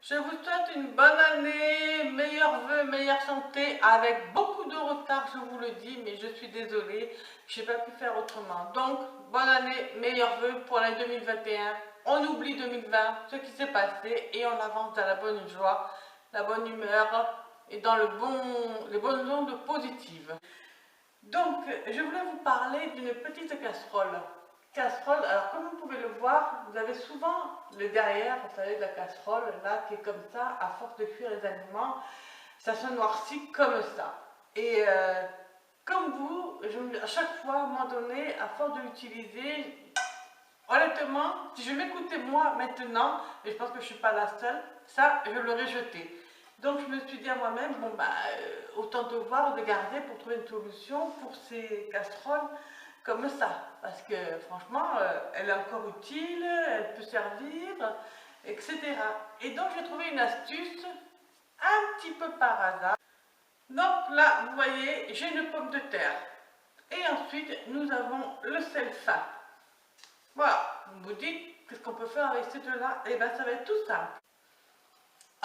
Je vous souhaite une bonne année, meilleurs vœux, meilleure santé, avec beaucoup de retard, je vous le dis, mais je suis désolée, je n'ai pas pu faire autrement. Donc, bonne année, meilleurs vœux pour l'année 2021. On oublie 2020, ce qui s'est passé, et on avance dans la bonne joie, la bonne humeur, et dans les bonnes ondes positives. Donc, je voulais vous parler d'une petite casserole. Casserole, alors comme vous pouvez le voir, vous avez souvent le derrière, vous savez, de la casserole, là, qui est comme ça, à force de cuire les aliments, ça se noircit comme ça. Et comme vous, à chaque fois, à un moment donné, à force de l'utiliser, honnêtement, si je m'écoutais moi maintenant, et je pense que je ne suis pas la seule, ça, je l'aurais jeté. Donc je me suis dit à moi-même, bon bah, autant devoir de garder pour trouver une solution pour ces casseroles comme ça. Parce que franchement, elle est encore utile, elle peut servir, etc. Et donc j'ai trouvé une astuce, un petit peu par hasard. Donc là, vous voyez, j'ai une pomme de terre. Et ensuite, nous avons le sel fin. Voilà, vous vous dites, qu'est-ce qu'on peut faire avec ces deux-là? Eh bien, ça va être tout simple.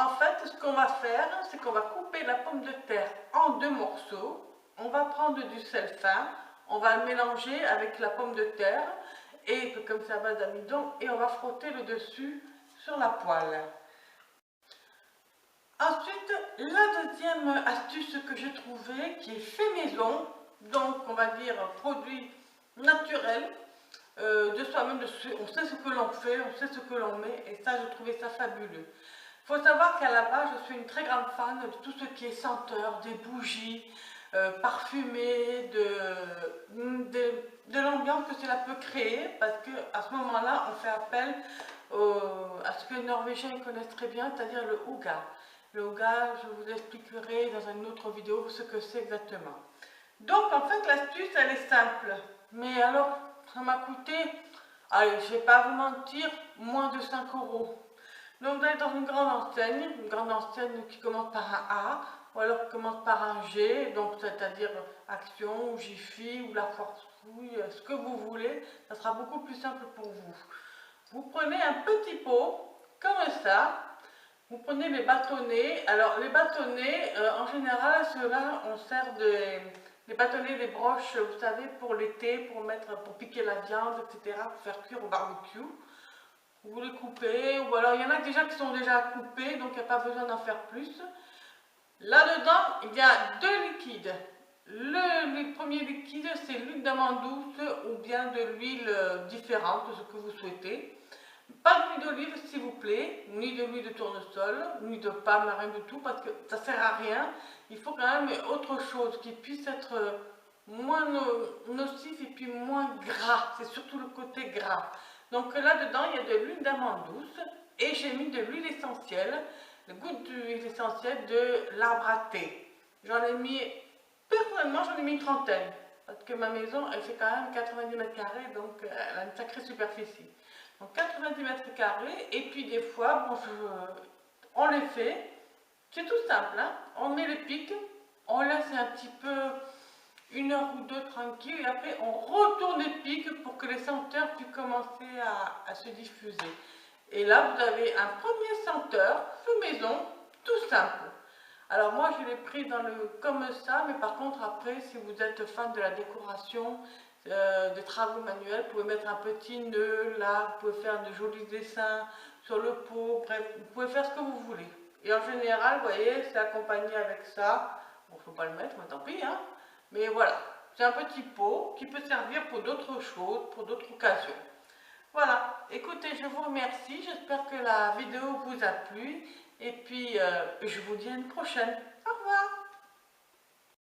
En fait, ce qu'on va faire, c'est qu'on va couper la pomme de terre en deux morceaux. On va prendre du sel fin, on va le mélanger avec la pomme de terre, et comme ça va d'amidon, et on va frotter le dessus sur la poêle. Ensuite, la deuxième astuce que j'ai trouvée, qui est fait maison, donc on va dire produit naturel, de soi-même, on sait ce que l'on fait, on sait ce que l'on met, et ça, j'ai trouvé ça fabuleux. Il faut savoir qu'à la base, je suis une très grande fan de tout ce qui est senteur, des bougies, parfumées, de l'ambiance que cela peut créer, parce qu'à ce moment-là, on fait appel à ce que les Norvégiens connaissent très bien, c'est-à-dire le houga. Le houga, je vous expliquerai dans une autre vidéo ce que c'est exactement. Donc, en fait, l'astuce, elle est simple. Mais alors, ça m'a coûté, allez, je ne vais pas vous mentir, moins de 5 euros. Donc vous allez dans une grande enseigne qui commence par un A, ou alors qui commence par un G, donc c'est-à-dire Action, ou Jiffy, ou La Force Fouille, ce que vous voulez, ça sera beaucoup plus simple pour vous. Vous prenez un petit pot, comme ça, vous prenez les bâtonnets. Alors les bâtonnets, en général, ceux-là, on sert des bâtonnets, des broches, vous savez, pour l'été, pour piquer la viande, etc., pour faire cuire au barbecue. Vous les coupez, ou alors il y en a déjà qui sont déjà coupés, donc il n'y a pas besoin d'en faire plus. Là-dedans, il y a deux liquides. Le premier liquide, c'est l'huile d'amande douce ou bien de l'huile différente, ce que vous souhaitez. Pas d'huile d'olive, s'il vous plaît, ni de l'huile de tournesol, ni de palme, rien du tout, parce que ça ne sert à rien. Il faut quand même autre chose qui puisse être moins nocif et puis moins gras. C'est surtout le côté gras. Donc là-dedans, il y a de l'huile d'amande douce et j'ai mis de l'huile essentielle, le goût d'huile essentielle de l'arbre à thé. J'en ai mis, personnellement, j'en ai mis une trentaine, parce que ma maison, elle fait quand même 90 mètres carrés, donc elle a une sacrée superficie. Donc 90 mètres carrés, et puis des fois, bon, on les fait, c'est tout simple, hein? On met le pic, on laisse un petit peu, une heure ou deux tranquille, et après on retourne les pics pour que les senteurs puissent commencer à se diffuser. Et là, vous avez un premier senteur, fait maison, tout simple. Alors moi, je l'ai pris dans le comme ça, mais par contre, après, si vous êtes fan de la décoration, des travaux manuels, vous pouvez mettre un petit nœud là, vous pouvez faire de jolis dessins sur le pot, bref, vous pouvez faire ce que vous voulez. Et en général, vous voyez, c'est accompagné avec ça. Bon, il ne faut pas le mettre, mais tant pis, hein. Mais voilà, c'est un petit pot qui peut servir pour d'autres choses, pour d'autres occasions. Voilà, écoutez, je vous remercie, j'espère que la vidéo vous a plu, et puis je vous dis à une prochaine. Au revoir.